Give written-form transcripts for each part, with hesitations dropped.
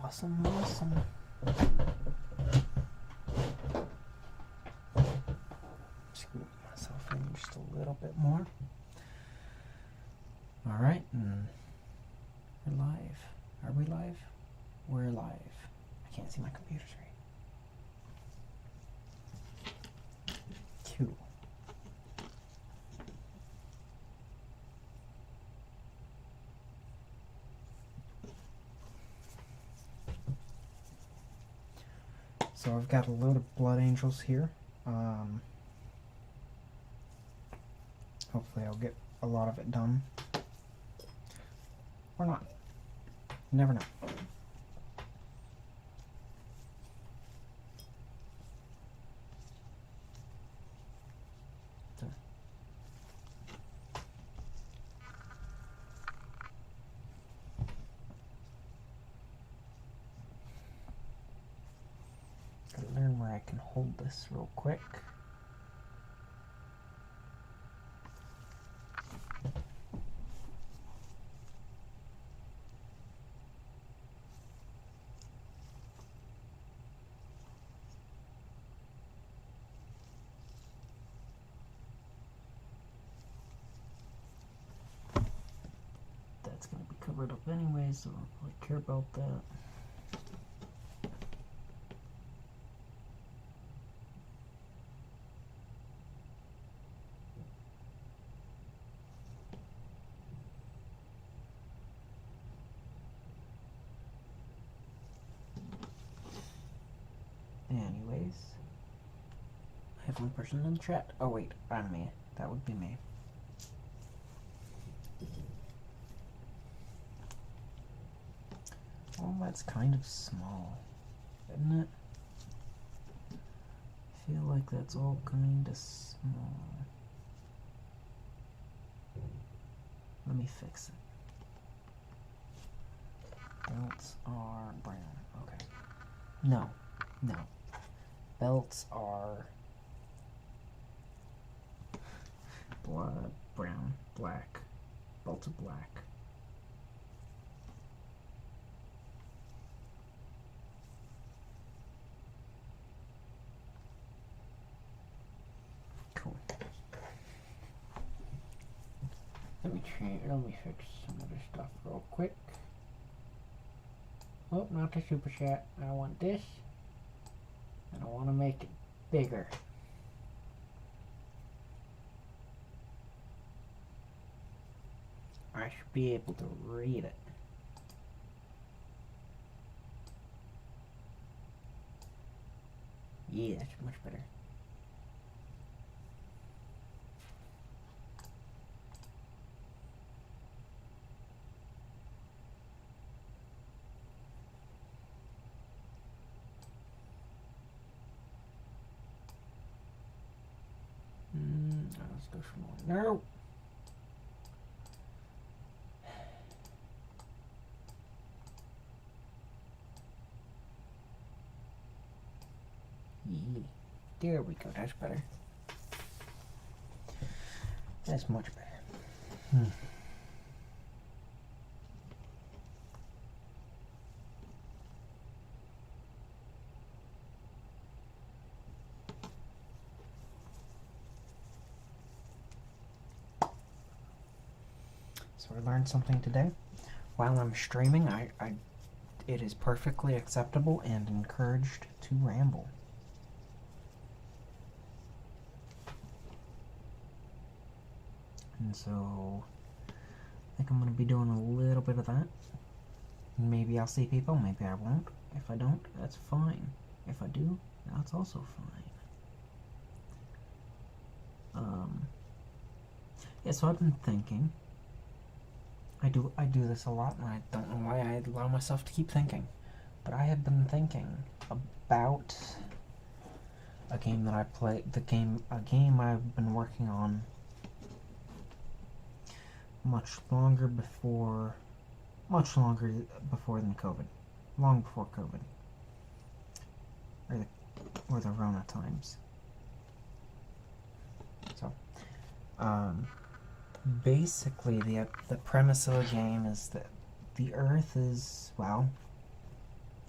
Awesome, awesome. Scoot myself in just a little bit more. Alright, and we're live. Are we live? We're live. I can't see my computer screen. Cool. So I've got a load of blood angels here. Hopefully I'll get a lot of it done. Or not. You never know. So. Gotta learn where I can hold this real quick. That's gonna be covered up anyway, so I don't really care about that. Anyways, I have one person in the chat. Oh wait, I'm me. That would be me. Oh, that's kind of small, isn't it? I feel like that's all kind of small. Let me fix it. Belts are brown. Okay. No. No. Belts are blood, brown, black. Belts are black. Cool. Let me fix some other stuff real quick. Oh, not the super chat. I want this. And I want to make it bigger. I should be able to read it. Yeah, that's much better. Let's go for more. No! Yeah. There we go, that's better. That's much better. So I learned something today. While I'm streaming, it is perfectly acceptable and encouraged to ramble. And so I think I'm going to be doing a little bit of that. Maybe I'll see people, maybe I won't. If I don't, that's fine. If I do, that's also fine. Yeah, so I've been thinking. I do this a lot, and I don't know why I allow myself to keep thinking. But I have been thinking about a game that I play. A game I've been working on much longer than COVID, long before COVID, or the Rona times. So, basically the premise of the game is that the Earth is, well,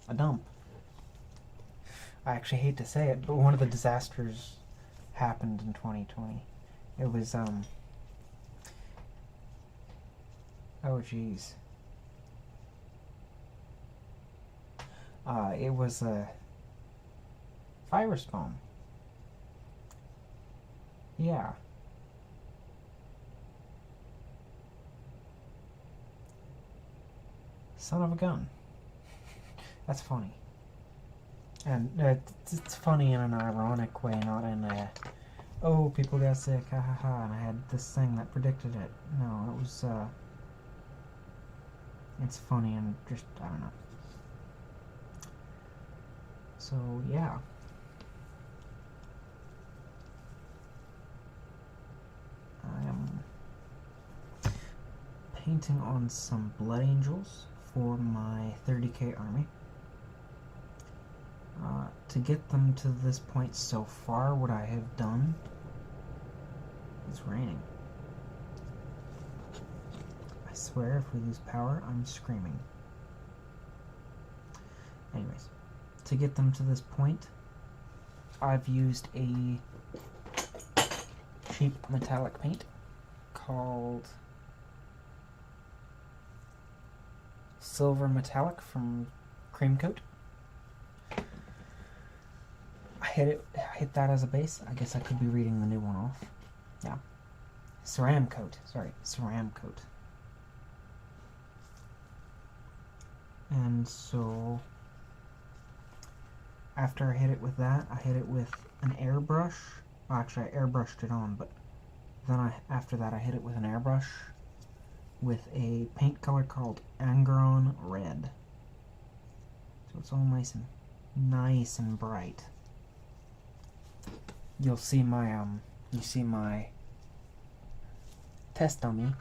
a dump. I actually hate to say it, but one of the disasters happened in 2020. It was, oh jeez. It was a virus bomb. Yeah. Son of a gun. That's funny. And it's funny in an ironic way, not in a, oh, people got sick, ha ha ha, and I had this thing that predicted it. No, it was, it's funny and just, I don't know. So, yeah. I am painting on some Blood Angels for my 30k army. To get them to this point so far, what I have done, it's raining. I swear if we lose power, I'm screaming. Anyways, to get them to this point, I've used a cheap metallic paint called Silver Metallic from Cream Coat. I hit that as a base. I guess I could be reading the new one off. Yeah. Ceram Coat. Sorry, Ceram Coat. And so, after I hit it with that, I hit it with an airbrush. Well, actually, I airbrushed it on, but then after that I hit it with an airbrush with a paint color called Angron Red. So it's all nice and bright. You'll see my test dummy.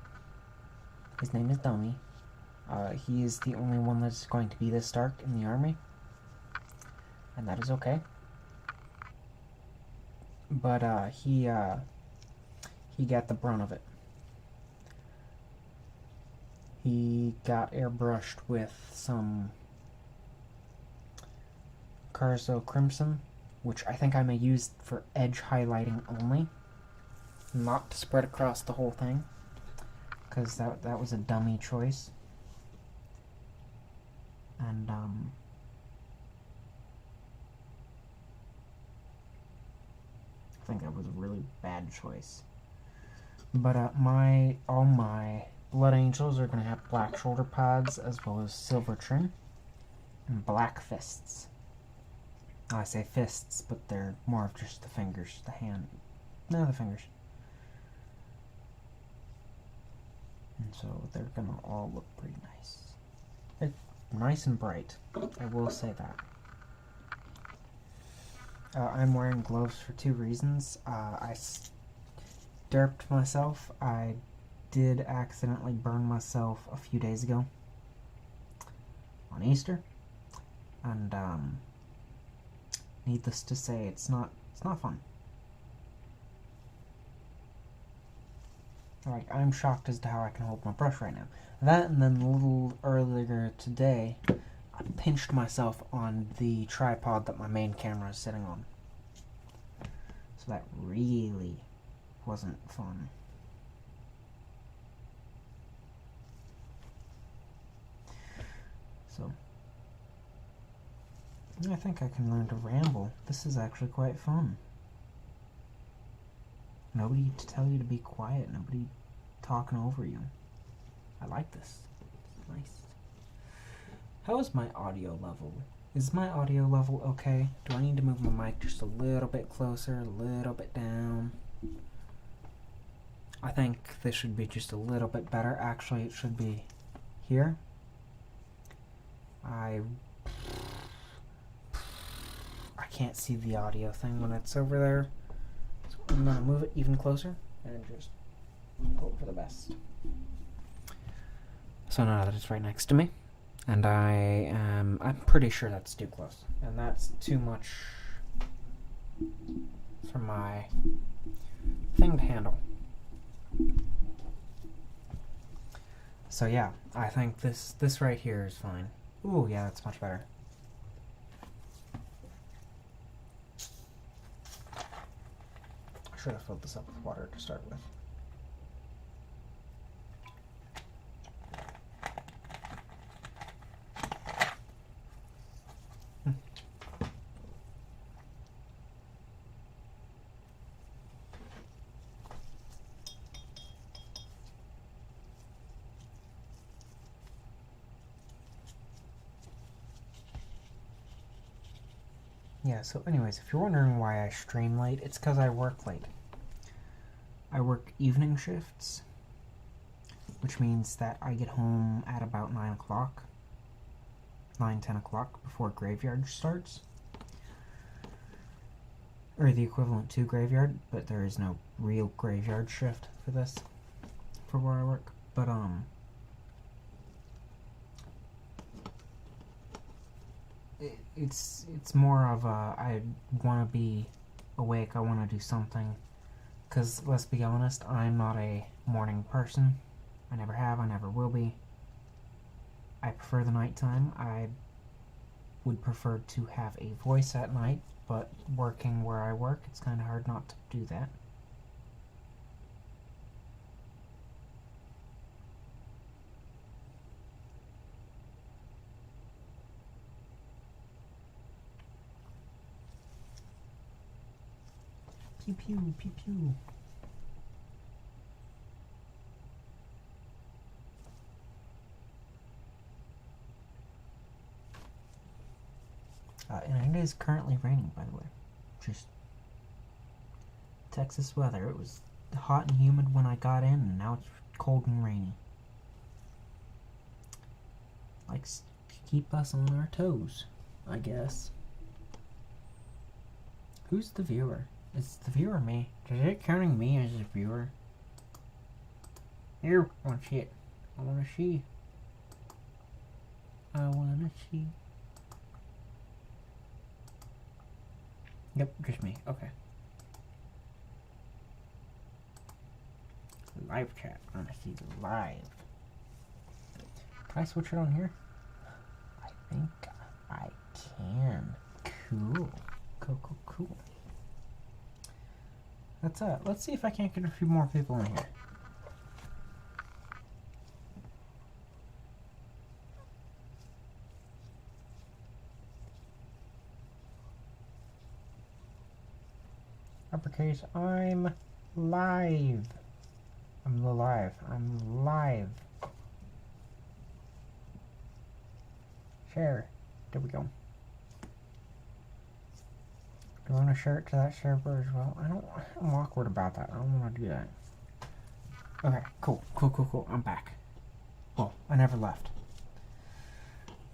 His name is Dummy. He is the only one that's going to be this dark in the army, and that is okay. But he got the brunt of it. He got airbrushed with some Carzo Crimson, which I think I may use for edge highlighting only, not to spread across the whole thing, because that was a dummy choice. And I think that was a really bad choice. But all my Blood Angels are going to have black shoulder pads as well as silver trim and black fists. I say fists, but they're more of just the fingers, the hand. No, the fingers. And so they're going to all look pretty nice. They're nice and bright, I will say that. I'm wearing gloves for two reasons. I derped myself. I did accidentally burn myself a few days ago on Easter, and needless to say, it's not fun. Like, I'm shocked as to how I can hold my brush right now. That, and then a little earlier today, I pinched myself on the tripod that my main camera is sitting on. So that really wasn't fun. So, I think I can learn to ramble. This is actually quite fun. Nobody to tell you to be quiet. Nobody talking over you. I like this. It's nice. How is my audio level? Is my audio level okay? Do I need to move my mic just a little bit closer, a little bit down? I think this should be just a little bit better. Actually, it should be here. I can't see the audio thing when it's over there. So I'm going to move it even closer and just hope for the best. So now that it's right next to me, and I'm pretty sure that's too close, and that's too much for my thing to handle. So yeah, I think this right here is fine. Ooh, yeah, that's much better. should have filled this up with water to start with. Yeah, so anyways, if you're wondering why I stream late, it's because I work late. I work evening shifts, which means that I get home at about 9 o'clock, 10 o'clock before graveyard starts. Or the equivalent to graveyard, but there is no real graveyard shift for this, for where I work. But, it's more of a, I want to be awake, I want to do something, because let's be honest, I'm not a morning person. I never have, I never will be. I prefer the nighttime. I would prefer to have a voice at night, but working where I work, it's kind of hard not to do that. Pew pew, pew pew. And it is currently raining, by the way. Just Texas weather. It was hot and humid when I got in, and now it's cold and rainy. Likes to keep us on our toes, I guess. Who's the viewer? Is the viewer me? Is it counting me as a viewer? Here, I want to see it. I want to see. I want to see. Yep, just me. Okay. Live chat. I want to see the live. Can I switch it on here? I think I can. Cool. Cool. Let's see if I can't get a few more people in here. Uppercase, I'm live. I'm live. Share. There we go. Do I want to share it to that server as well? I'm awkward about that. I don't want to do that. Okay, cool. I'm back. Well, I never left.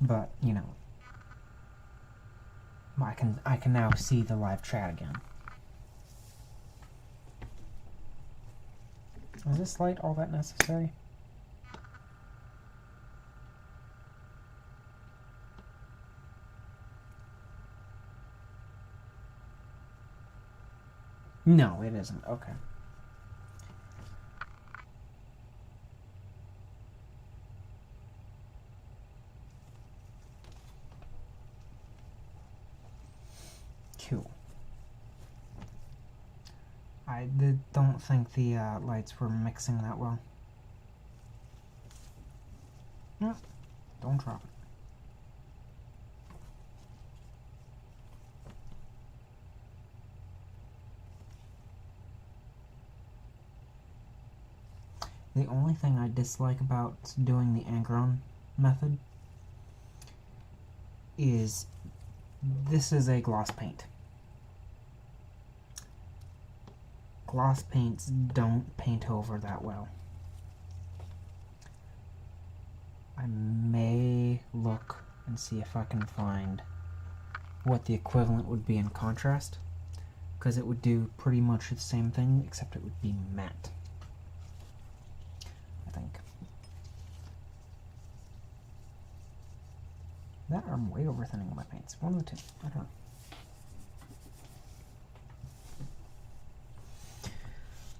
But, you know. I can now see the live chat again. Is this light all that necessary? No, it isn't. Okay. Cool. I don't think the lights were mixing that well. No, don't drop it. The only thing I dislike about doing the Angron method is this is a gloss paint. Gloss paints don't paint over that well. I may look and see if I can find what the equivalent would be in contrast, because it would do pretty much the same thing, except it would be matte, I think. That or I'm way overthinning my paints. One of the two. I don't know.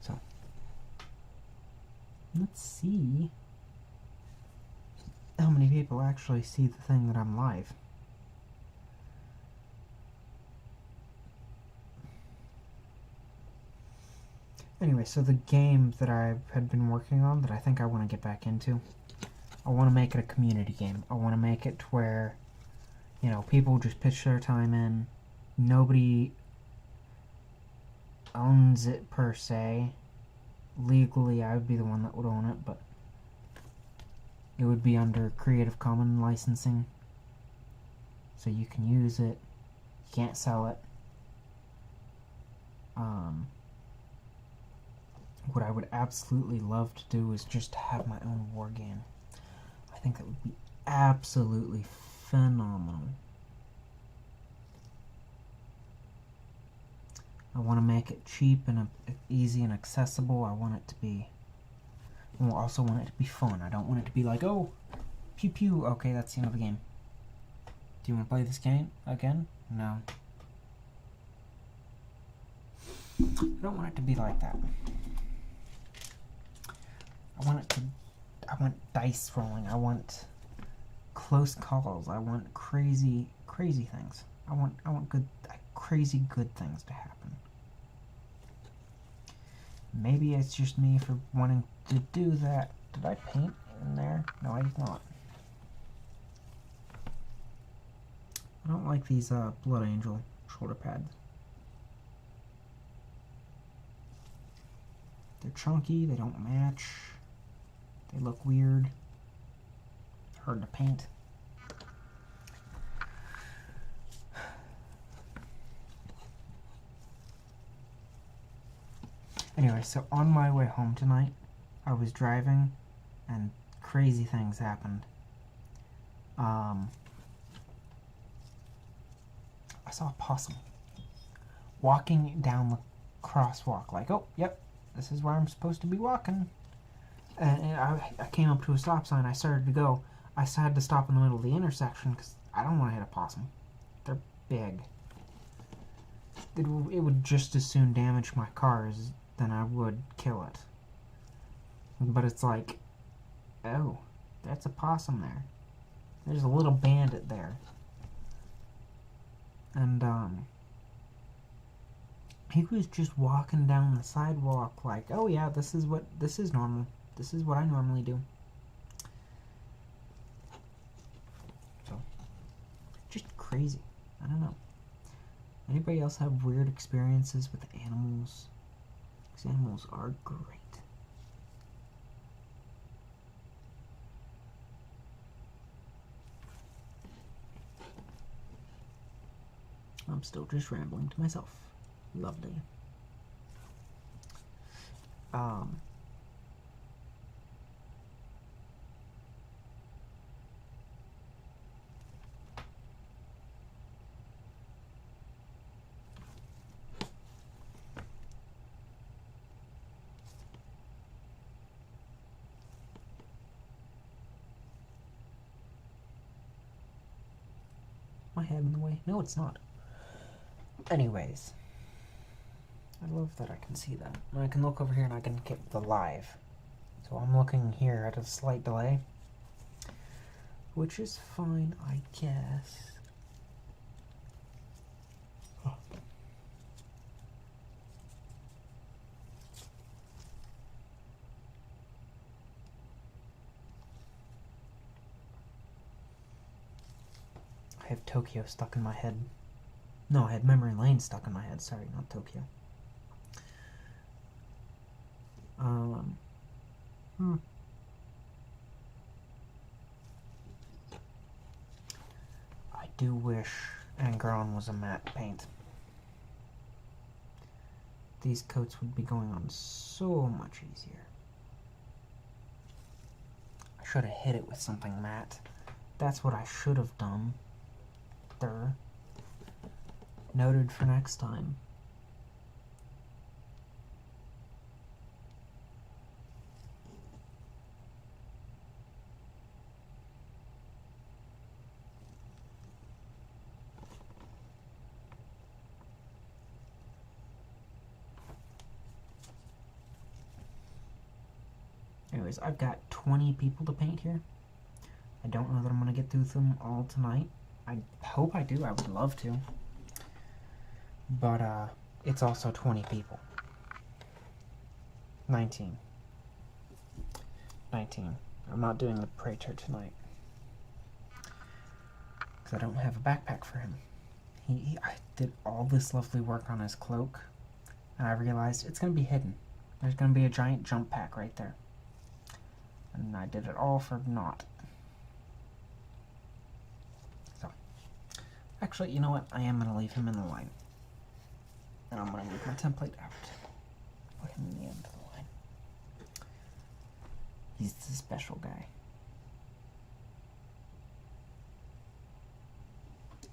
So, let's see how many people actually see the thing that I'm live. Anyway, so the game that I had been working on that I think I want to get back into, I want to make it a community game. I want to make it to where, people just pitch their time in. Nobody owns it per se. Legally, I would be the one that would own it, but it would be under Creative Commons licensing. So you can use it. You can't sell it. What I would absolutely love to do is just have my own war game. I think that would be absolutely phenomenal. I want to make it cheap and easy and accessible. I want it to be... I also want it to be fun. I don't want it to be like, oh, pew pew, okay, that's the end of the game. Do you want to play this game again? No. I don't want it to be like that. I want dice rolling. I want close calls. I want crazy things. I want good, crazy good things to happen. Maybe it's just me for wanting to do that. Did I paint in there? No, I did not. I don't like these Blood Angel shoulder pads. They're chunky, they don't match, they look weird, hard to paint. Anyway, so on my way home tonight, I was driving and crazy things happened. I saw a possum walking down the crosswalk like, oh, yep, this is where I'm supposed to be walking. And I came up to a stop sign. I started to go. I had to stop in the middle of the intersection because I don't want to hit a possum. They're big. It would just as soon damage my cars than I would kill it. But it's like, oh, that's a possum there. There's a little bandit there. And, he was just walking down the sidewalk like, oh yeah, this is normal. This is what I normally do. So, just crazy. I don't know. Anybody else have weird experiences with animals? Because animals are great. I'm still just rambling to myself. Lovely. My head in the way? No, it's not. Anyways. I love that I can see that. And I can look over here and I can get the live. So I'm looking here at a slight delay. Which is fine, I guess. Oh. I have Tokyo stuck in my head. No, I had Memory Lane stuck in my head. Sorry, not Tokyo. I do wish Angron was a matte paint. These coats would be going on so much easier. I should have hit it with something matte. That's what I should have done. Noted for next time. Anyways, I've got 20 people to paint here. I don't know that I'm going to get through them all tonight. I hope I do. I would love to. But, it's also 20 people. 19. 19. I'm not doing the Praetor tonight. Because I don't have a backpack for him. I did all this lovely work on his cloak, and I realized it's going to be hidden. There's going to be a giant jump pack right there. And I did it all for naught. So, actually, you know what? I am going to leave him in the line. And I'm going to move my template out. Put him in the end of the line. He's the special guy.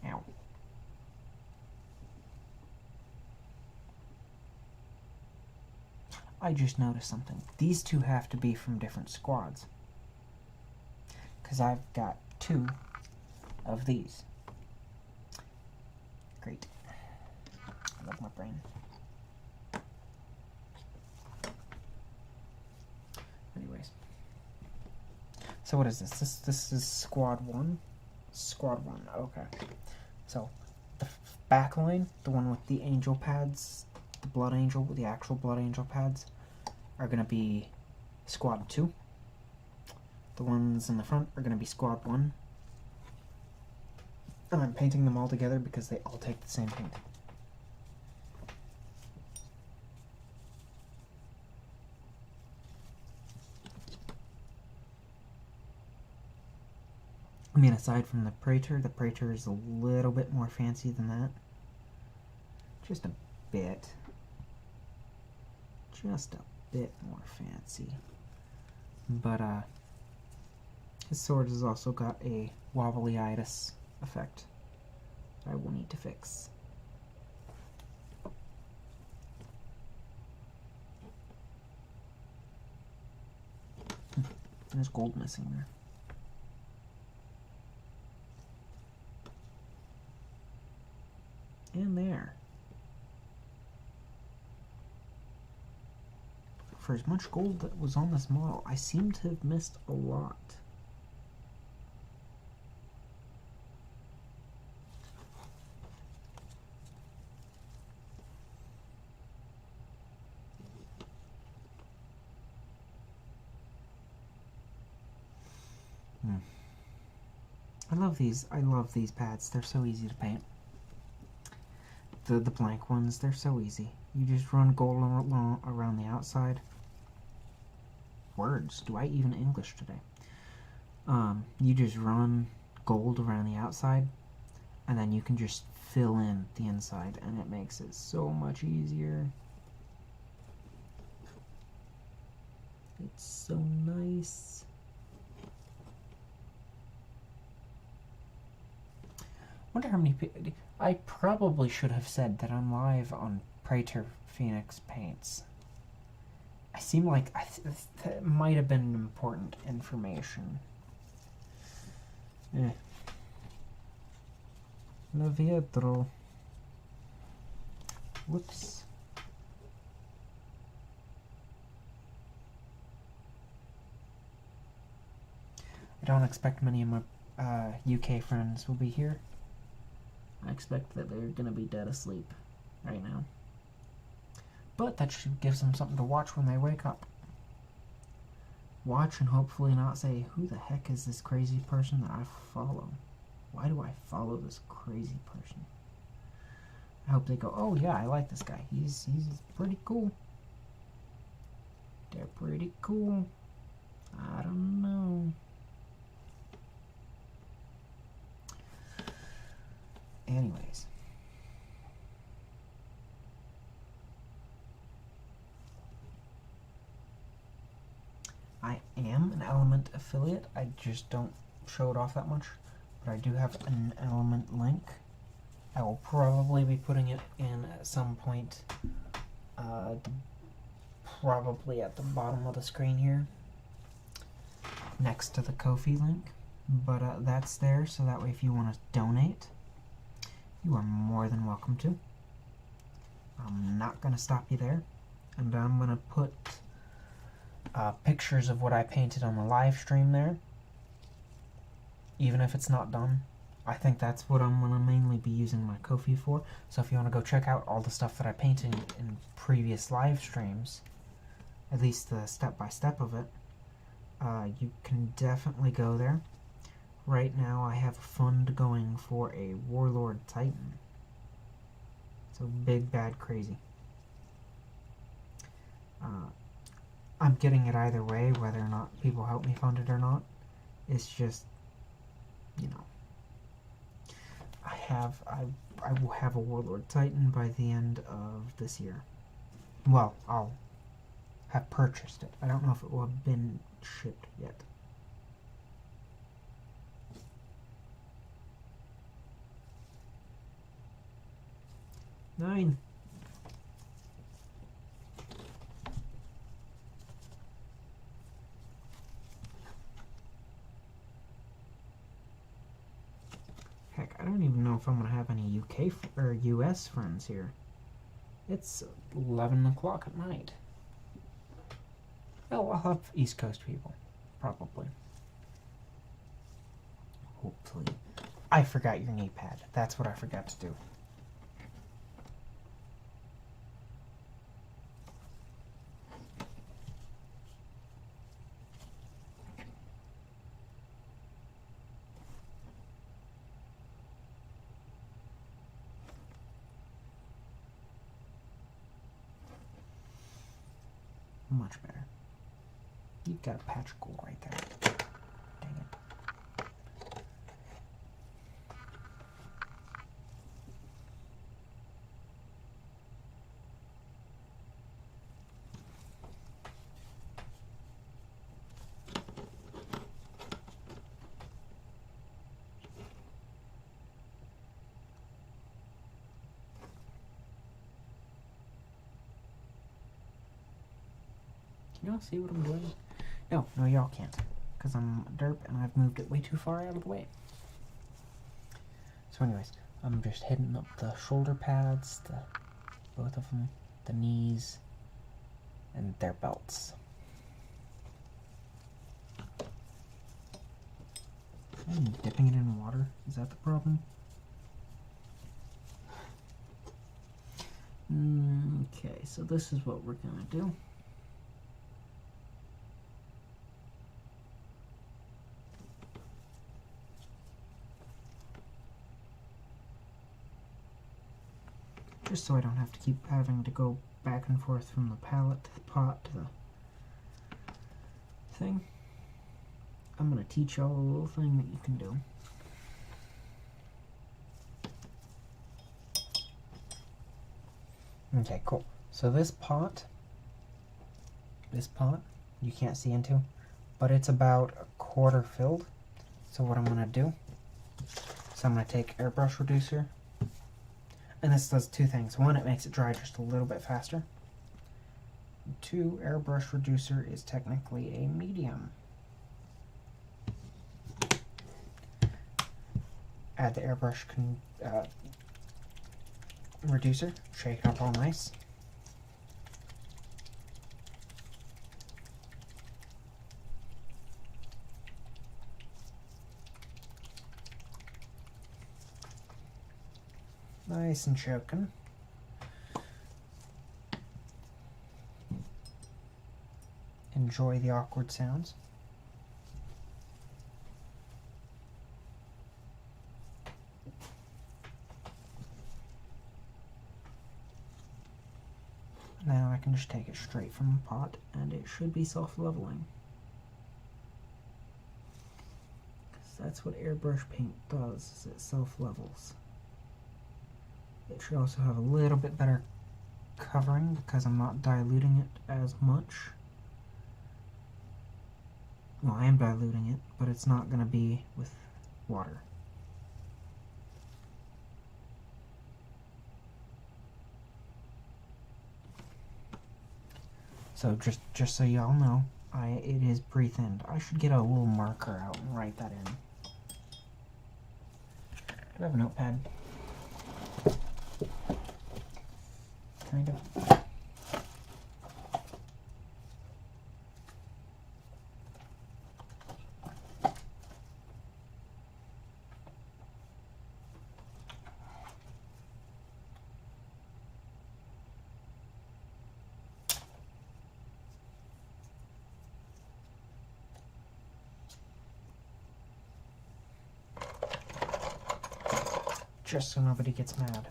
Ow. I just noticed something. These two have to be from different squads. Because I've got 2 of these. Great. I love my brain. Anyways. So what is this? This is squad 1? Squad 1, okay. So, the back line, the one with the angel pads, the blood angel, the actual blood angel pads, are going to be squad 2. The ones in the front are going to be squad 1. And I'm painting them all together because they all take the same paint. I mean, aside from the Praetor is a little bit more fancy than that. Just a bit. Just a bit more fancy. But, his sword has also got a wobblyitis effect that I will need to fix. There's gold missing there. And there. For as much gold that was on this model, I seem to have missed a lot. I love these pads. They're so easy to paint. The blank ones, they're so easy. You just run gold around the outside. Words. Do I even English today? You just run gold around the outside, and then you can just fill in the inside, and it makes it so much easier. It's so nice. Wonder how many people. I probably should have said that I'm live on Praetor Phoenix Paints. I seem like that might have been important information. Leviatro. Whoops. I don't expect many of my UK friends will be here. I expect that they're going to be dead asleep right now. But that should give them something to watch when they wake up. Watch and hopefully not say, who the heck is this crazy person that I follow? Why do I follow this crazy person? I hope they go, oh yeah, I like this guy. He's pretty cool. They're pretty cool. I don't know. Anyways. I am an Element affiliate. I just don't show it off that much. But I do have an Element link. I will probably be putting it in at some point. Probably at the bottom of the screen here. Next to the Ko-fi link. But that's there, so that way if you want to donate, you are more than welcome to. I'm not going to stop you there. And I'm going to put pictures of what I painted on the live stream there. Even if it's not done. I think that's what I'm going to mainly be using my Ko-fi for. So if you want to go check out all the stuff that I painted in previous live streams, at least the step-by-step of it, you can definitely go there. Right now I have a fund going for a Warlord Titan. So big, bad, crazy. I'm getting it either way, whether or not people help me fund it or not. It's just, you know, I will have a Warlord Titan by the end of this year. Well, I'll have purchased it. I don't know if it will have been shipped yet. Nine. Heck, I don't even know if I'm going to have any UK or US friends here. It's 11 o'clock at night. Oh, I'll have East Coast people. Probably. Hopefully. I forgot your knee pad. That's what I forgot to do. Much better. You've got a patch of gold right there. Dang it. Can y'all see what I'm doing? No, y'all can't. Because I'm derp and I've moved it way too far out of the way. So anyways, I'm just hitting up the shoulder pads, both of them, the knees, and their belts. I'm dipping it in water. Is that the problem? Okay, so this is what we're gonna do. Just so I don't have to keep having to go back and forth from the pallet to the pot to the thing. I'm going to teach y'all a little thing that you can do. Okay, cool. So this pot, you can't see into, but it's about a quarter filled. So what I'm going to do, I'm going to take airbrush reducer, and this does two things. One, it makes it dry just a little bit faster. Two, airbrush reducer is technically a medium. Add the airbrush reducer, shake it up all nice. Nice and choking. Enjoy the awkward sounds. Now I can just take it straight from the pot and it should be self-leveling. Because that's what airbrush paint does, is it self-levels. It should also have a little bit better covering because I'm not diluting it as much. Well, I am diluting it, but it's not going to be with water. So just so y'all know, it is pre-thinned. I should get a little marker out and write that in. Do I have a notepad? Kind of. just so nobody gets mad.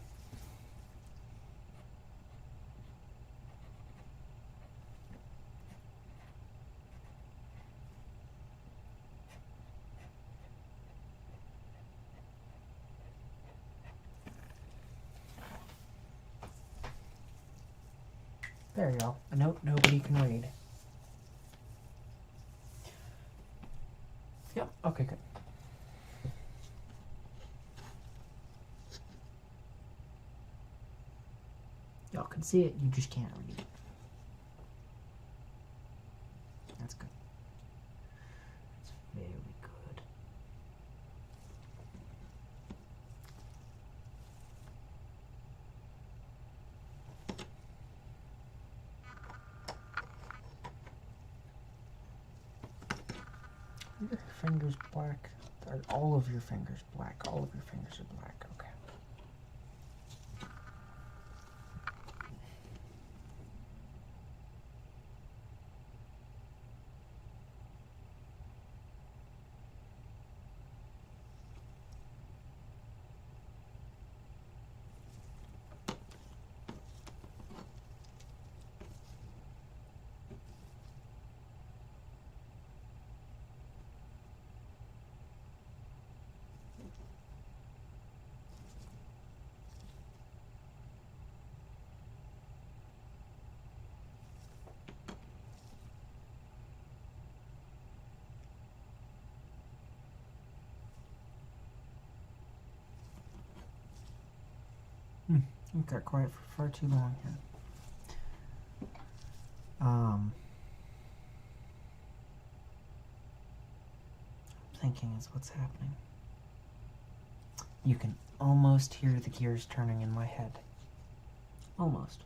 There you go. A note nobody can read. Yep, okay, good. Y'all can see it, you just can't read it. That's good. That's very good. Are your fingers black? Are all of your fingers black? All of your fingers are black, okay. You got quiet for far too long here. Thinking is what's happening. You can almost hear the gears turning in my head. Almost.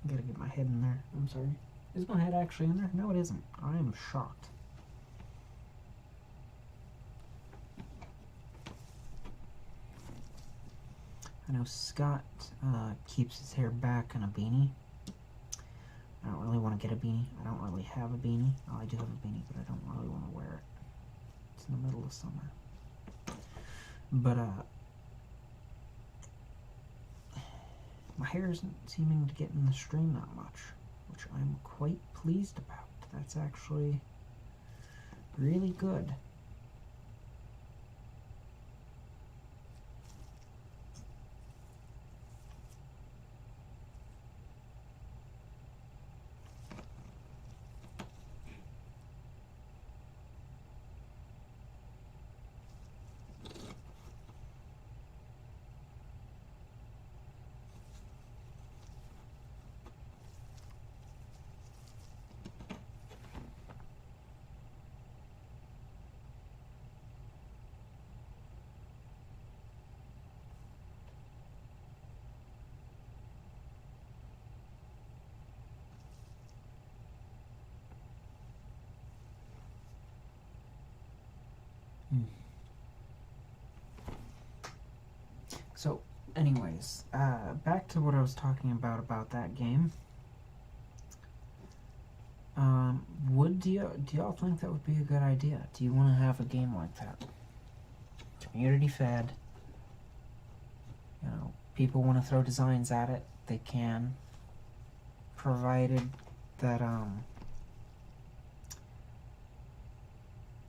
I gotta get my head in there. I'm sorry. Is my head actually in there? No, it isn't. I am shocked. I know Scott keeps his hair back in a beanie. I don't really want to get a beanie. I don't really have a beanie. Oh, I do have a beanie, but I don't really want to wear it. It's in the middle of summer. But, my hair isn't seeming to get in the stream that much, which I'm quite pleased about. That's actually really good. So, anyways, back to what I was talking about that game. Do y'all think that would be a good idea? Do you want to have a game like that? Community fed. You know, people want to throw designs at it, they can. Provided that,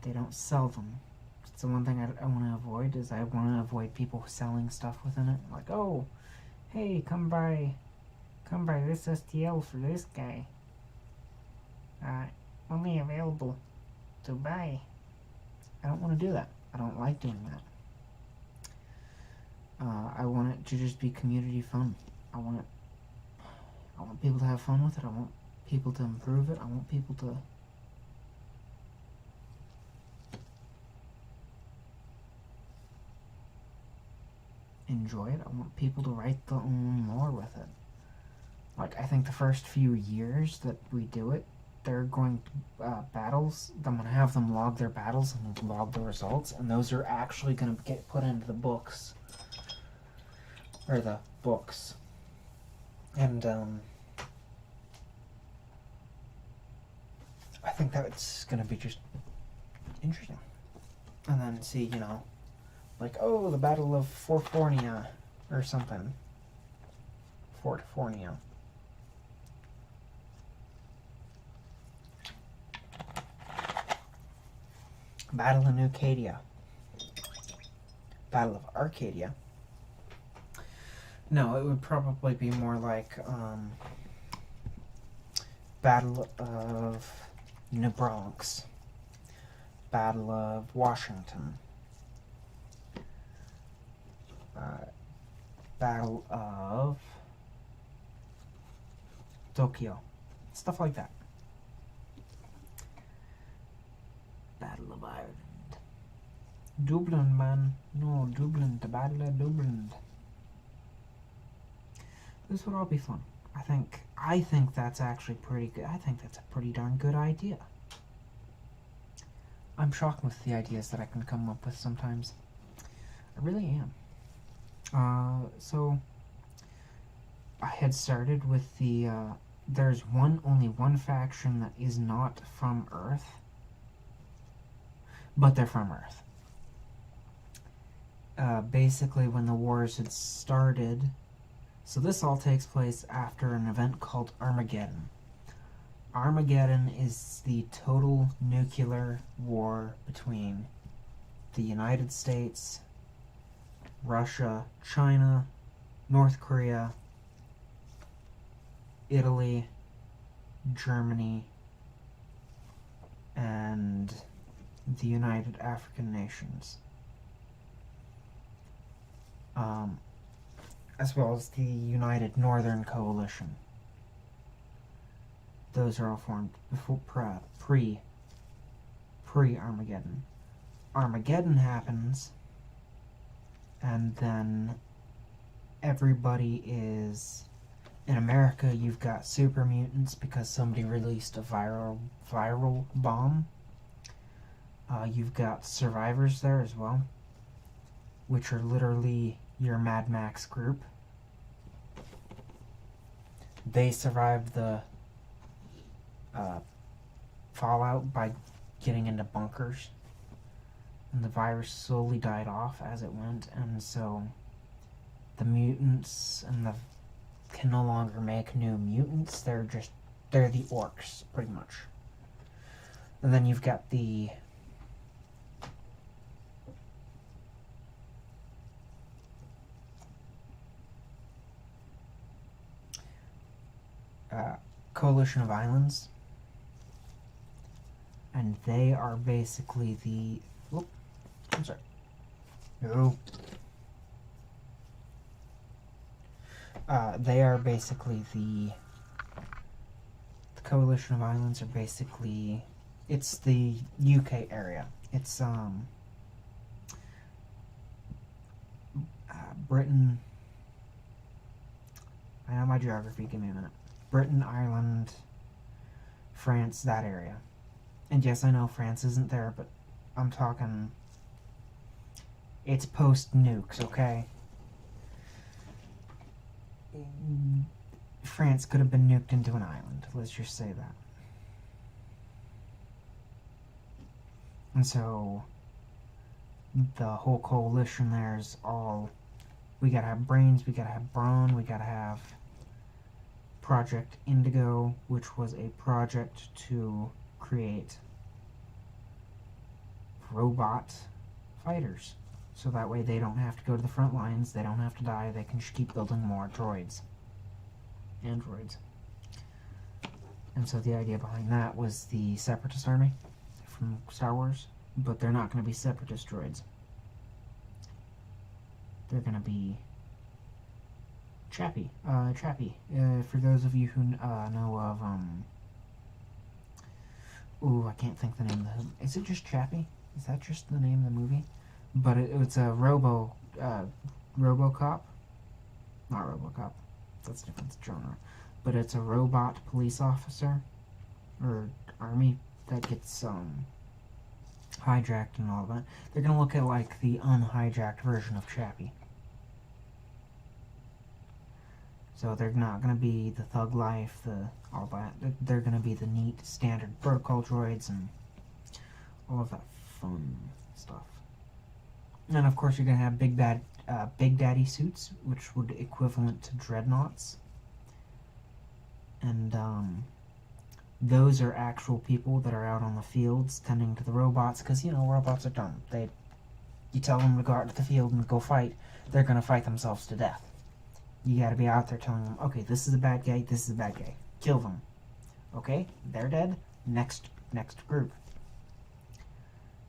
they don't sell them. It's the one thing I want to avoid, is I want to avoid people selling stuff within it. Like, oh, hey, come buy this STL for this guy. Only available to buy. I don't want to do that. I don't like doing that. I want it to just be community fun. I want it I want people to have fun with it. I want people to improve it. I want people to enjoy it. I want people to write their own lore with it. Like, I think the first few years that we do it, they're going to battles. I'm going to have them log their battles and log the results, and those are actually going to get put into the books. Or the books. And, I think that's going to be just interesting. And then see, you know, like, oh, the Battle of Forfornia or something. Fort Fornia. Battle of Nucadia. Battle of Arcadia. No, it would probably be more like Battle of New Bronx. Battle of Washington. Battle of Tokyo. Stuff like that. Battle of Ireland. Dublin, man. No, Dublin. The Battle of Dublin. This would all be fun. I think that's actually pretty good. I think that's a pretty darn good idea. I'm shocked with the ideas that I can come up with sometimes. I really am. So I had started with the there's only one faction that is not from Earth, but they're from Earth. Basically, when the wars had started, so this all takes place after an event called Armageddon. Armageddon is the total nuclear war between the United States, Russia, China, North Korea, Italy, Germany, and the United African Nations. As well as the United Northern Coalition. Those are all formed before pre-Armageddon. Armageddon happens, and then everybody is... In America, you've got super mutants because somebody released a viral bomb. You've got survivors there as well, which are literally your Mad Max group. They survived the fallout by getting into bunkers, and the virus slowly died off as it went, and so the mutants and the can no longer make new mutants. They're the orcs, pretty much. And then you've got the Coalition of Islands, and they are basically the... Whoop, I'm sorry. No. They are basically the Coalition of Islands are basically... It's the UK area. It's, Britain... I know my geography, give me a minute. Britain, Ireland, France, that area. And yes, I know France isn't there, but I'm talking... It's post-nukes, okay? France could have been nuked into an island, let's just say that. And so, the whole coalition there is all... We gotta have brains, we gotta have brawn, we gotta have... Project Indigo, which was a project to create robot fighters. So that way they don't have to go to the front lines, they don't have to die, they can just keep building more droids. Androids. And so the idea behind that was the Separatist Army from Star Wars, but they're not going to be Separatist droids. They're going to be Chappie. Chappie. For those of you who know of, ooh, I can't think the name of the... Is it just Chappie? Is that just the name of the movie? But it's a RoboCop. Not RoboCop. That's a different genre. But it's a robot police officer, or army, that gets, hijacked and all that. They're gonna look at, like, the unhijacked version of Chappie. So they're not gonna be the thug life, all that. They're gonna be the neat standard protocol droids and all of that fun stuff. And of course you're gonna have Big Daddy suits, which would equivalent to dreadnoughts. And those are actual people that are out on the fields tending to the robots, because robots are dumb. You tell them to go out to the field and go fight, they're gonna fight themselves to death. You gotta be out there telling them, okay, this is a bad guy, this is a bad guy. Kill them. Okay, they're dead. Next group.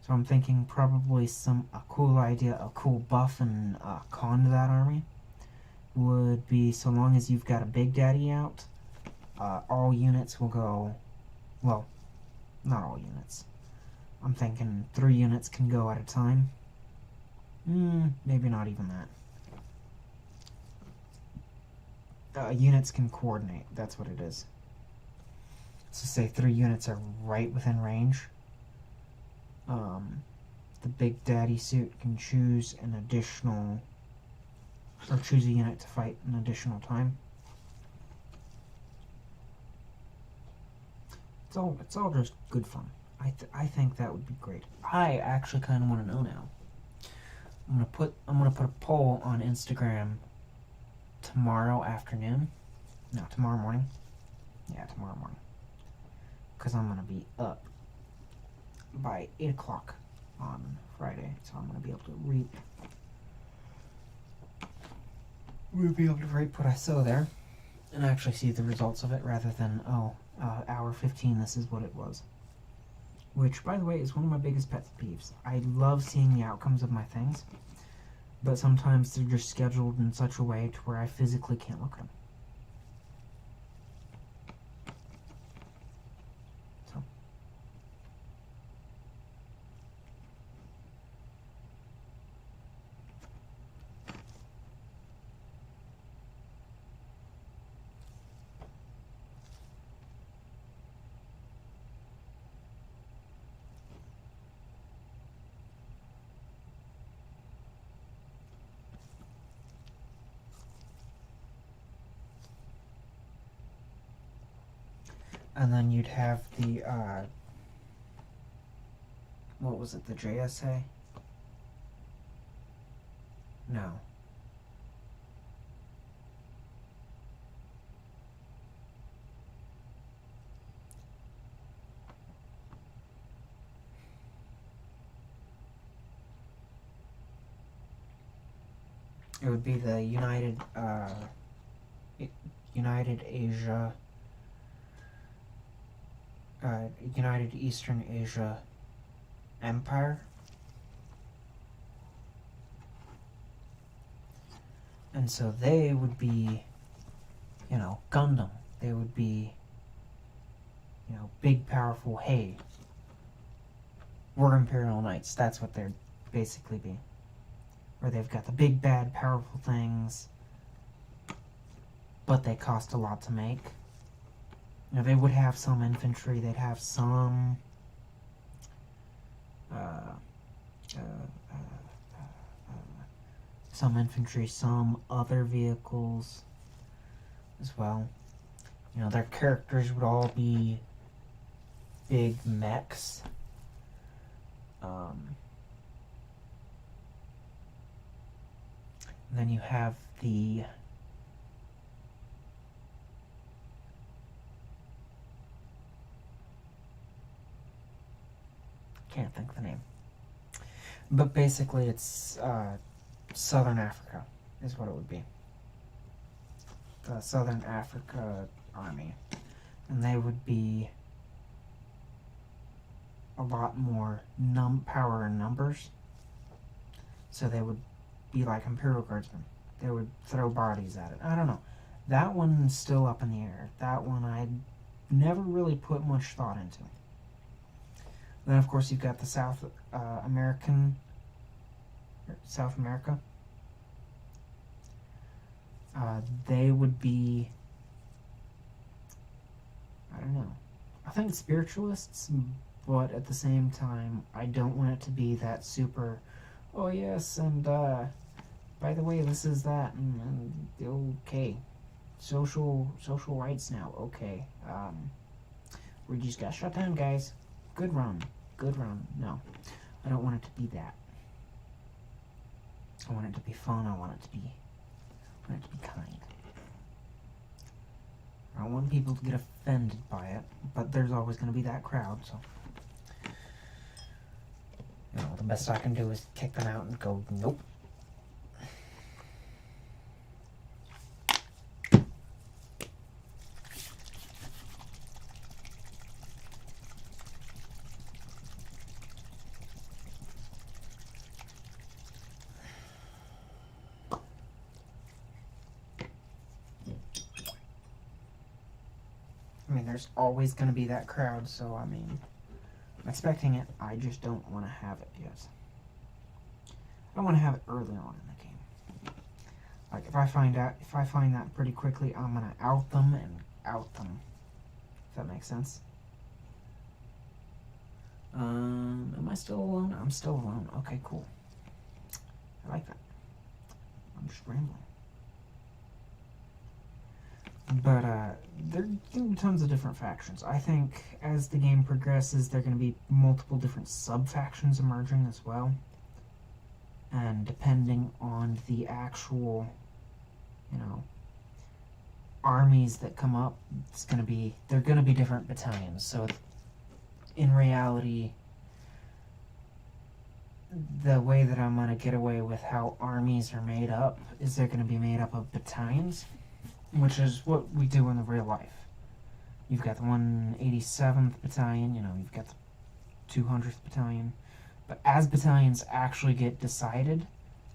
So I'm thinking probably a cool idea, a cool buff and con to that army would be, so long as you've got a Big Daddy out, all units will go, well, not all units. I'm thinking 3 units can go at a time. Maybe not even that. Units can coordinate, that's what it is. So say 3 units are right within range. The Big Daddy suit can choose an additional, or choose a unit to fight an additional time. It's all just good fun. I think that would be great. I actually kind of want to know now. I'm gonna put a poll on Instagram tomorrow afternoon. No, tomorrow morning. Yeah, tomorrow morning. Because I'm gonna be up by 8 o'clock on Friday, so I'm gonna be able to read. We'll be able to read what I saw there, and actually see the results of it, rather than hour 15. This is what it was. Which, by the way, is one of my biggest pet peeves. I love seeing the outcomes of my things, but sometimes they're just scheduled in such a way to where I physically can't look at them. So. And then you'd have the, what was it, the JSA? No. It would be the United Asia, United Eastern Asia Empire. And so they would be, Gundam. They would be, big, powerful, hey, we're Imperial Knights. That's what they'd basically be. Where they've got the big, bad, powerful things, but they cost a lot to make. They would have some infantry, they'd have some infantry, some other vehicles as well. Their characters would all be big mechs. And then you have the can't think of the name. But basically it's Southern Africa is what it would be. The Southern Africa Army. And they would be a lot more power in numbers. So they would be like Imperial Guardsmen. they would throw bodies at it. I don't know. That one's still up in the air. That one I never really put much thought into. Then, of course, you've got the South America. They would be, I don't know. I think spiritualists, but at the same time, I don't want it to be that super, oh yes, and by the way, this is that, and okay, social rights now, okay. We just got shut down, guys. Good run. No, I don't want it to be that. I want it to be fun. I want it to be kind. I don't want people to get offended by it, but there's always going to be that crowd, so the best I can do is kick them out and go, nope. I mean, there's always going to be that crowd, so I mean, I'm expecting it. I just don't want to have it yet. I want to have it early on in the game. Like, if I find that pretty quickly, I'm going to out them. If that makes sense. Am I still alone? I'm still alone. Okay, cool. I like that. I'm just rambling. But there are going to be tons of different factions. I think as the game progresses, there are going to be multiple different sub-factions emerging as well. And depending on the actual, armies that come up, they're going to be different battalions. So in reality, the way that I'm going to get away with how armies are made up is they're going to be made up of battalions, which is what we do in the real life. You've got the 187th Battalion, you've got the 200th Battalion. But as battalions actually get decided,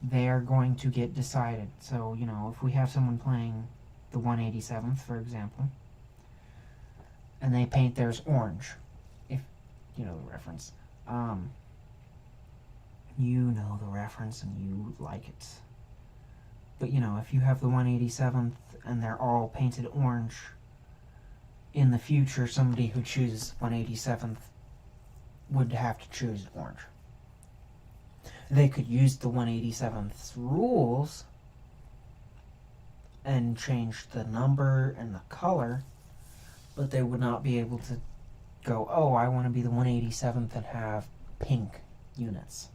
they are going to get decided. So, if we have someone playing the 187th, for example, and they paint theirs orange, if you know the reference, you know the reference and you like it. But, if you have the 187th and they're all painted orange, in the future, somebody who chooses 187th would have to choose orange. They could use the 187th's rules and change the number and the color, but they would not be able to go, oh, I want to be the 187th and have pink units.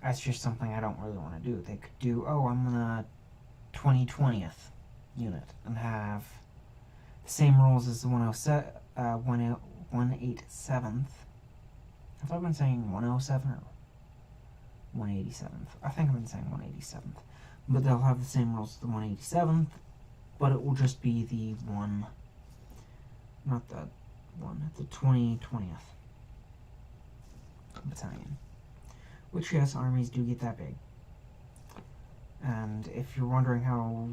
That's just something I don't really want to do. They could do, oh, I'm the 2020th unit and have the same rules as the 187th. Have I been saying 107 or 187th? I think I've been saying 187th. But they'll have the same rules as the 187th, but it will just be the one, not the one, the 2020th battalion. Which, yes, armies do get that big. And if you're wondering how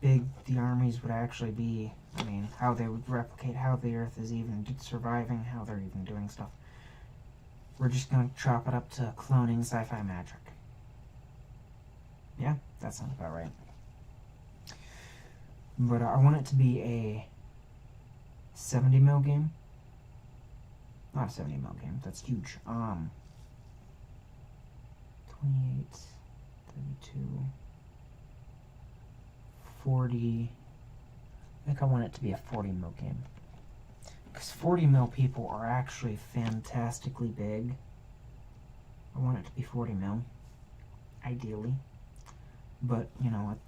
big the armies would actually be, I mean, how they would replicate, how the Earth is even surviving, how they're even doing stuff, we're just going to chop it up to cloning sci-fi magic. Yeah, that sounds about right. But I want it to be a 70 mil game. Not a 70 mil game, that's huge. 28, 32, 40. I think I want it to be a 40 mil game. Because 40 mil people are actually fantastically big. I want it to be 40 mil, ideally. But,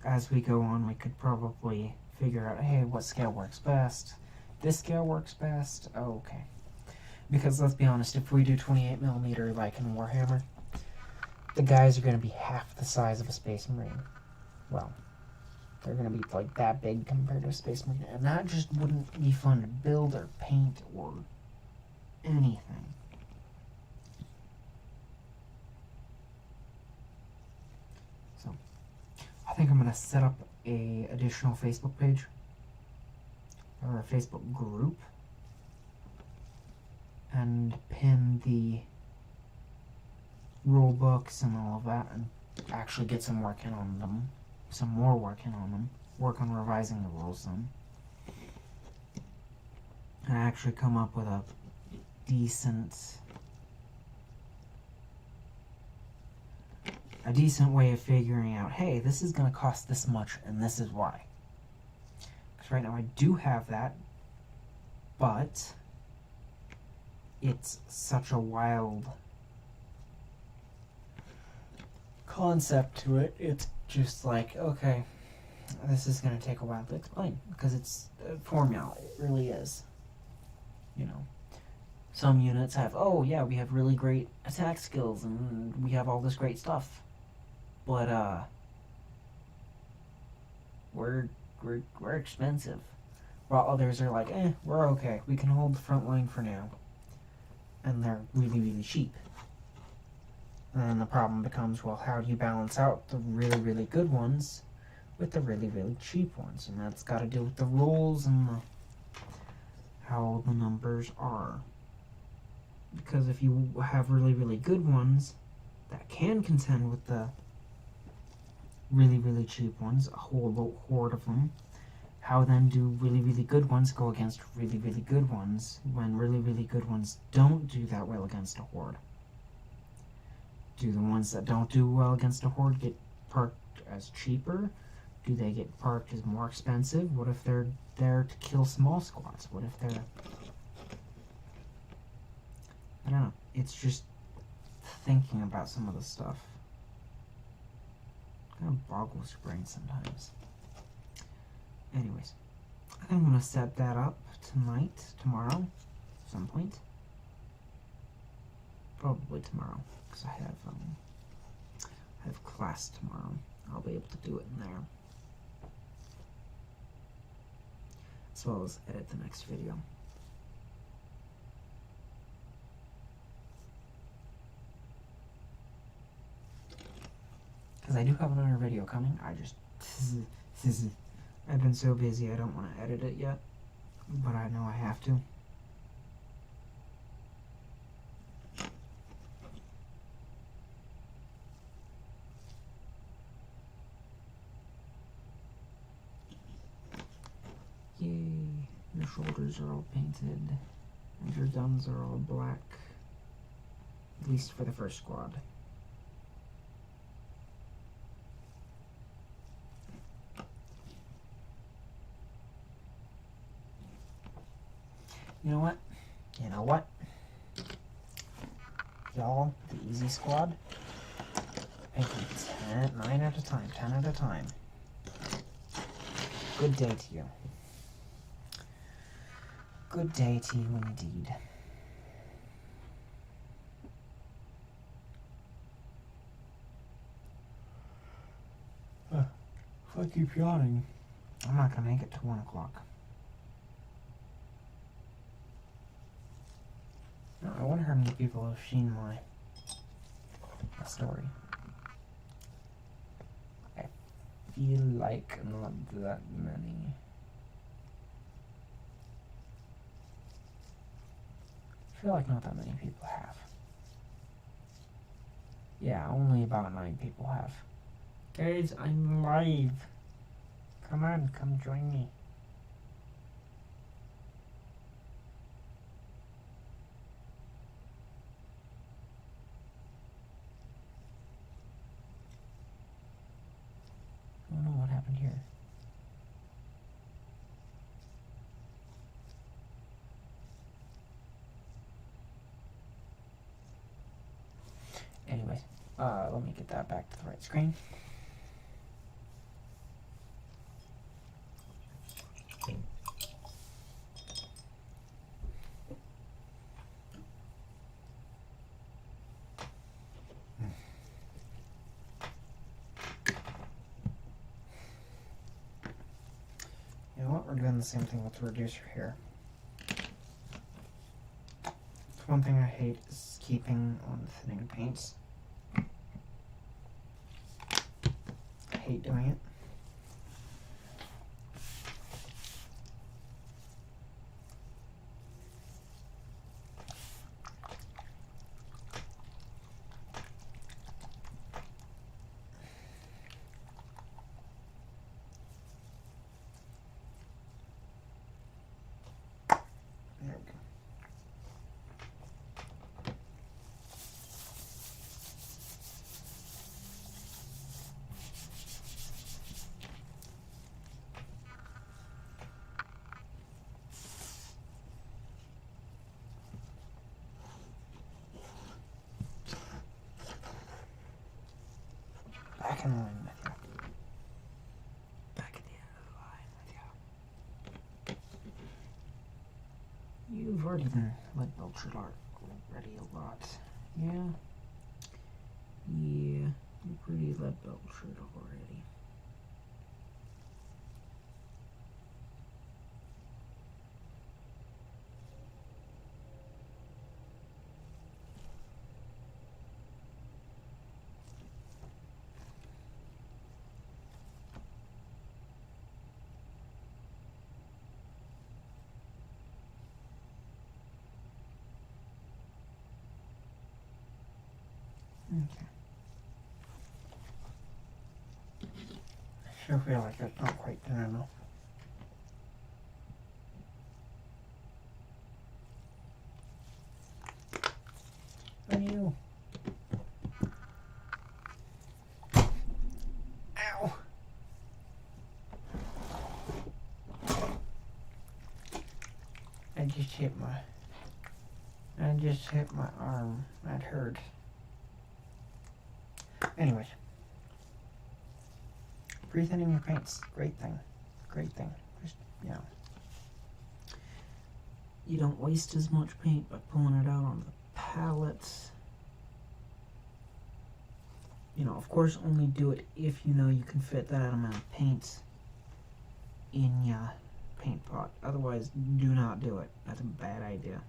as we go on, we could probably figure out, hey, what scale works best? This scale works best? Oh, okay. Because let's be honest, if we do 28 millimeter like in Warhammer, the guys are going to be half the size of a Space Marine. Well, they're going to be like that big compared to a Space Marine, and that just wouldn't be fun to build or paint or anything. So, think I'm gonna set up a additional Facebook page or a Facebook group and pin the rule books and all of that, and actually get some work in on them, some more work in on them, work on revising the rules some, and actually come up with a decent way of figuring out, hey, this is going to cost this much and this is why. Because right now I do have that, but it's such a wild concept to it. It's just like, okay, this is going to take a while to explain because it's a formula. It really is. You know, some units have, oh yeah, we have really great attack skills and we have all this great stuff, but we're expensive. While others are like, we're okay. We can hold the front line for now, and they're really, really cheap. And then the problem becomes, well, how do you balance out the really, really good ones with the really, really cheap ones? And that's got to do with the rules and how the numbers are. Because if you have really, really good ones that can contend with the really, really cheap ones, a whole horde of them, how then do really, really good ones go against really, really good ones when really, really good ones don't do that well against a horde? Do the ones that don't do well against a horde get parked as cheaper? Do they get parked as more expensive? What if they're there to kill small squads? What if they're... I don't know. It's just thinking about some of the stuff. Kind of boggles your brain sometimes. Anyways, I think I'm going to set that up tonight, tomorrow, some point. Probably tomorrow, because I have class tomorrow. I'll be able to do it in there. As well as edit the next video. Because I do have another video coming. I've been so busy I don't want to edit it yet. But I know I have to. Yay. Your shoulders are all painted. And your guns are all black. At least for the first squad. You know what? You know what? Y'all, the easy squad, painting 9 at a time, 10 at a time. Good day to you. Good day to you indeed. If I keep yawning, I'm not going to make it to 1 o'clock. I wonder how many people have seen my story. I feel like not that many. I feel like not that many people have. Yeah, only about 9 people have. Guys, I'm live. Come on, come join me. I don't know what happened here. Anyways, let me get that back to the right screen. You know what? We're doing the same thing with the reducer here. One thing I hate is keeping on thinning paints. I hate doing it. already been lead belchered already a lot. Yeah. Yeah, you're pretty lead belchered already. Okay. I sure feel like that's not quite done enough. Are you? Ow! I just hit my arm. That hurt. Anyways. Breathe in your paints. Great thing. Great thing. Just, you know. You don't waste as much paint by pulling it out onto the palettes. You know, of course, only do it if you know you can fit that amount of paint in your paint pot. Otherwise, do not do it. That's a bad idea.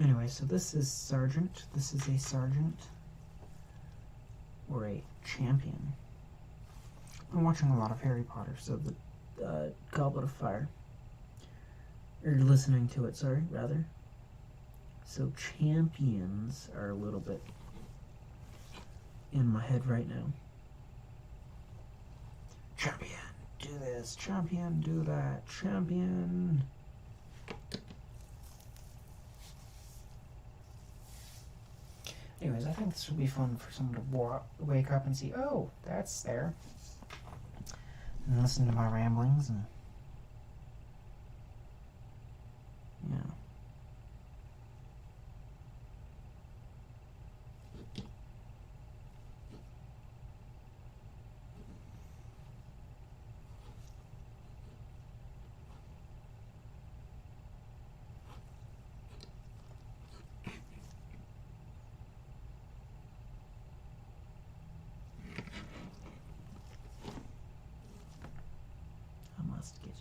Anyway, so this is Sergeant. This is a Sergeant. Or a champion. I'm watching a lot of Harry Potter, so the Goblet of Fire. Or listening to it, sorry, rather. So champions are a little bit in my head right now. Champion, do this. Champion, do that. Champion. Anyways, I think this would be fun for someone to wake up and see, oh, that's there. And listen to my ramblings and, yeah. Get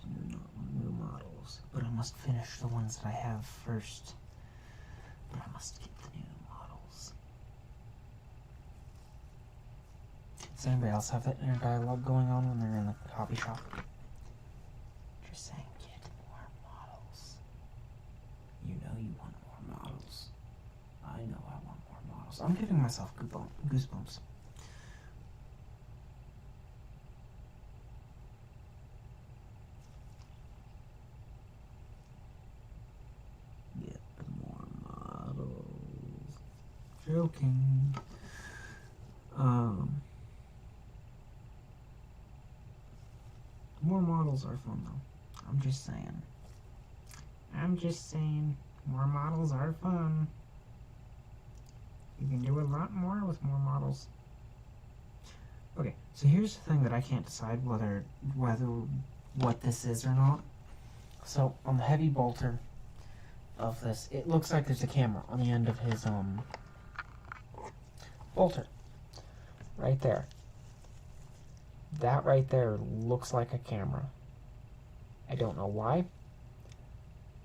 new models, but I must finish the ones that I have first. But I must get the new models. Does anybody else have that inner dialogue going on when they're in the hobby shop? Just saying, get more models. You know you want more models. I know I want more models. I'm giving myself goosebumps. Joking. More models are fun though. I'm just saying. More models are fun. You can do a lot more with more models. Okay, so here's the thing that I can't decide whether what this is or not. So on the heavy bolter of this, it looks like there's a camera on the end of his bolter. Right there. That right there looks like a camera. I don't know why,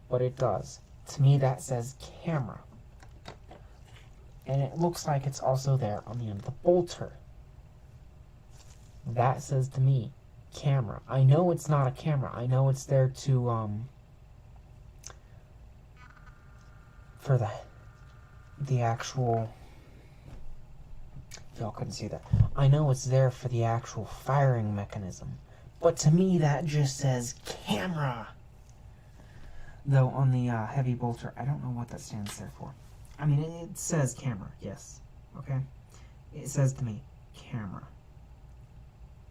but it does. To me, that says camera. And it looks like it's also there on the end of the bolter. That says to me, camera. I know it's not a camera. I know it's there to, for the actual... Y'all couldn't see that. I know it's there for the actual firing mechanism. But to me, that just says camera. Though on the heavy bolter, I don't know what that stands there for. I mean, it says camera, yes. Okay? It says to me, camera.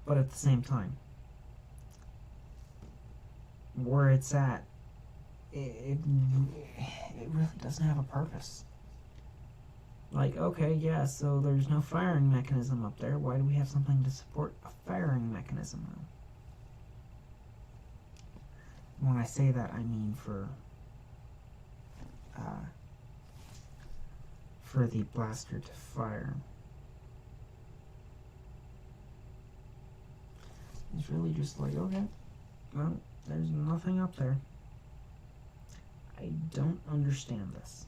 But at the same time, where it's at, it really doesn't have a purpose. Like, okay, yeah, so there's no firing mechanism up there. Why do we have something to support a firing mechanism now? When I say that, I mean for the blaster to fire. It's really just like, okay, well, there's nothing up there. I don't understand this.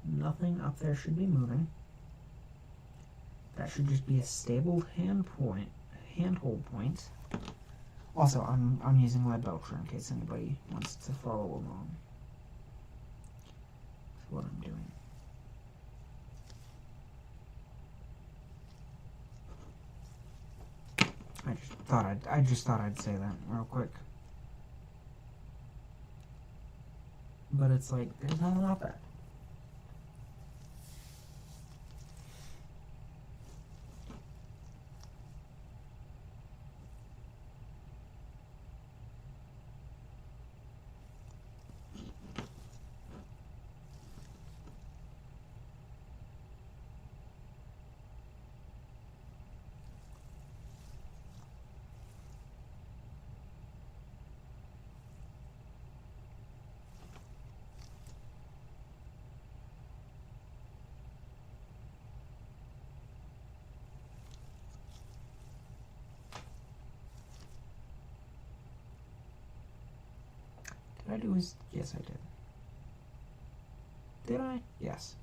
Nothing up there should be moving. That should just be a stable handhold point. Also, I'm using Leadbelcher in case anybody wants to follow along with what I'm doing. I just thought I'd say that real quick. But it's like, there's nothing out there. Did I do his... Yes, I did. Did I? Yes.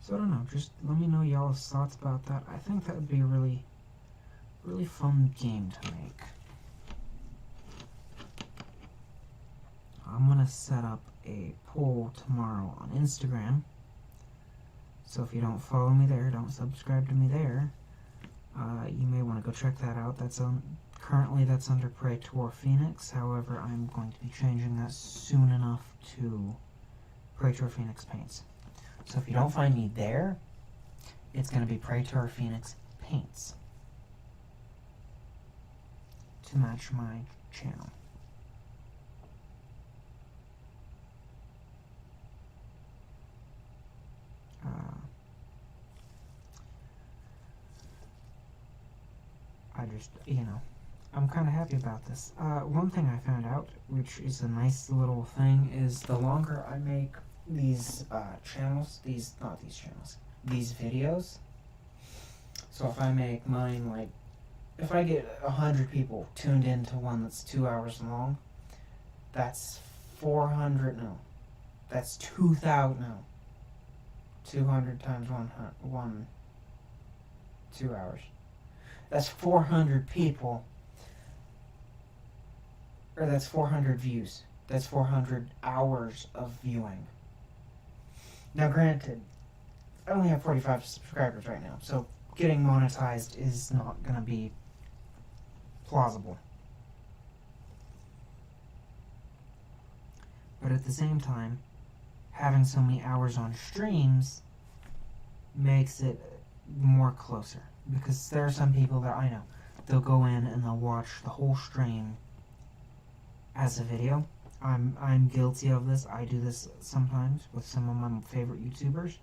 So I don't know, just let me know y'all's thoughts about that. I think that would be a really, really fun game to make. I'm gonna set up a poll tomorrow on Instagram. So if you don't follow me there, don't subscribe to me there, you may want to go check that out. Currently that's under Praetor Phoenix. However, I'm going to be changing that soon enough to Praetor Phoenix Paints. So if you don't find me there, it's going to be Praetor Phoenix Paints to match my channel. I just, I'm kind of happy about this. One thing I found out, which is a nice little thing, is the longer I make these these videos, so if I make mine, like, if I get 100 people tuned into one that's 2 hours long, that's 200 times 2 hours. That's 400 people, or that's 400 views. That's 400 hours of viewing. Now granted, I only have 45 subscribers right now, so getting monetized is not going to be plausible. But at the same time, having so many hours on streams makes it more closer. Because there are some people that I know, they'll go in and they'll watch the whole stream as a video. I'm guilty of this. I do this sometimes with some of my favorite YouTubers.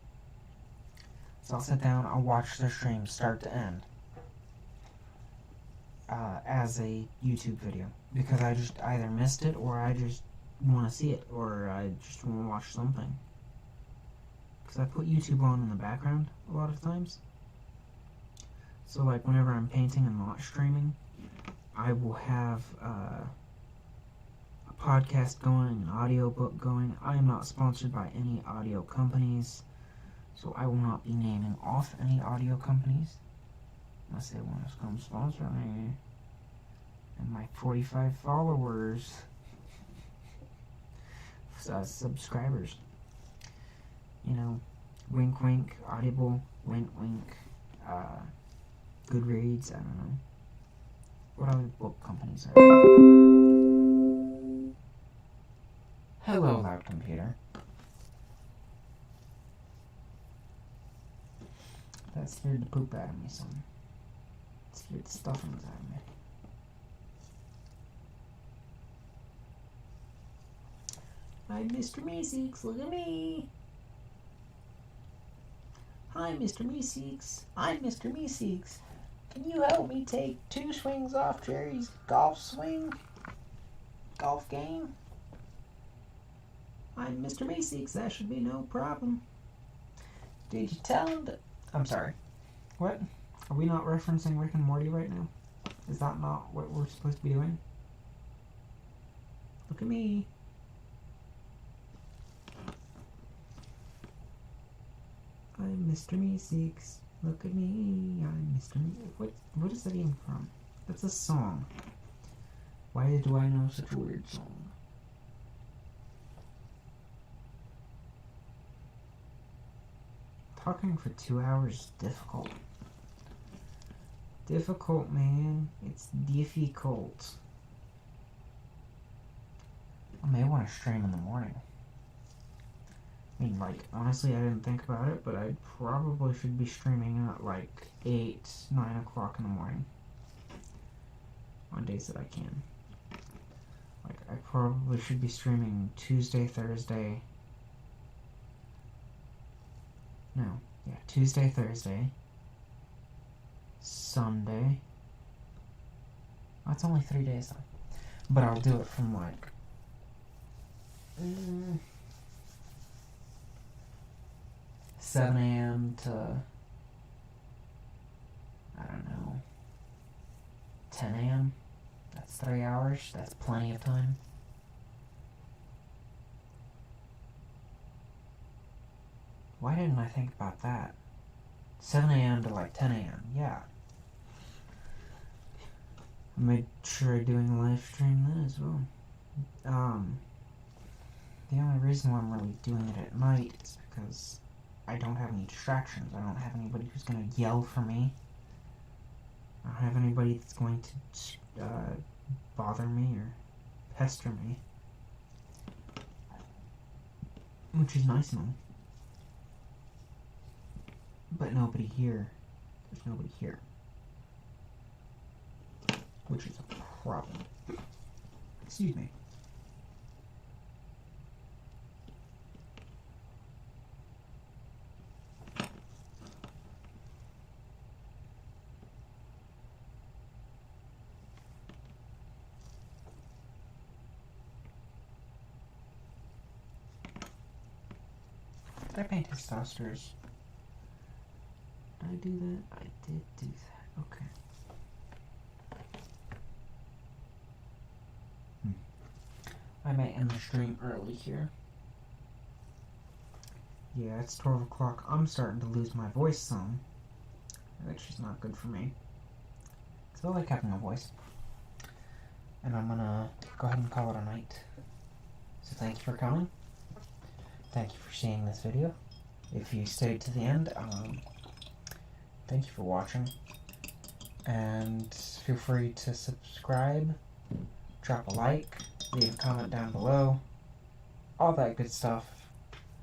So I'll sit down, I'll watch their stream start to end as a YouTube video. Because I just either missed it, or I just want to see it, or I just want to watch something. Because I put YouTube on in the background a lot of times. So, like, whenever I'm painting and not streaming, I will have a podcast going, an audiobook going. I am not sponsored by any audio companies, so I will not be naming off any audio companies unless they want to come sponsor me. And my 45 followers, subscribers. Wink wink, Audible, wink wink, Goodreads, I don't know. What other book companies are there? computer. That scared the poop out of me, son. It scared the stuffings out of me. I'm Mr. Meeseeks, look at me! Hi, Mr. Meeseeks. I'm Mr. Meeseeks. Can you help me take 2 swings off Jerry's golf game? I'm Mr. Meeseeks, that should be no problem. Did you tell him that... I'm sorry. What? Are we not referencing Rick and Morty right now? Is that not what we're supposed to be doing? Look at me. I'm Mr. Meeseeks. Look at me. I'm Mr. Meeseeks. What is that even from? That's a song. Why do I know such a weird song? Talking for 2 hours is difficult. Difficult, man. It's difficult. I may want to stream in the morning. I mean, like, honestly, I didn't think about it, but I probably should be streaming at, like, 8, 9 o'clock in the morning. On days that I can. Like, I probably should be streaming Tuesday, Thursday. No. Yeah, Tuesday, Thursday. Sunday. Oh, it's only 3 days, though. But I'll do it from, like... 7 a.m. to, I don't know, 10 a.m. That's 3 hours. That's plenty of time. Why didn't I think about that? 7 a.m. to like 10 a.m. Yeah. I made sure I'm doing a live stream then as well. The only reason why I'm really doing it at night is because I don't have any distractions. I don't have anybody who's going to yell for me. I don't have anybody that's going to bother me or pester me. Which is nice and all. But nobody here. There's nobody here. Which is a problem. Excuse me. Did I paint his stars? Did I do that? I did do that. Okay. I might end the stream early here. Yeah, it's 12 o'clock. I'm starting to lose my voice some. Which is not good for me. So I like having a voice. And I'm gonna go ahead and call it a night. So thank you for coming. Thank you for seeing this video. If you stayed to the end, thank you for watching. And feel free to subscribe, drop a like, leave a comment down below, all that good stuff.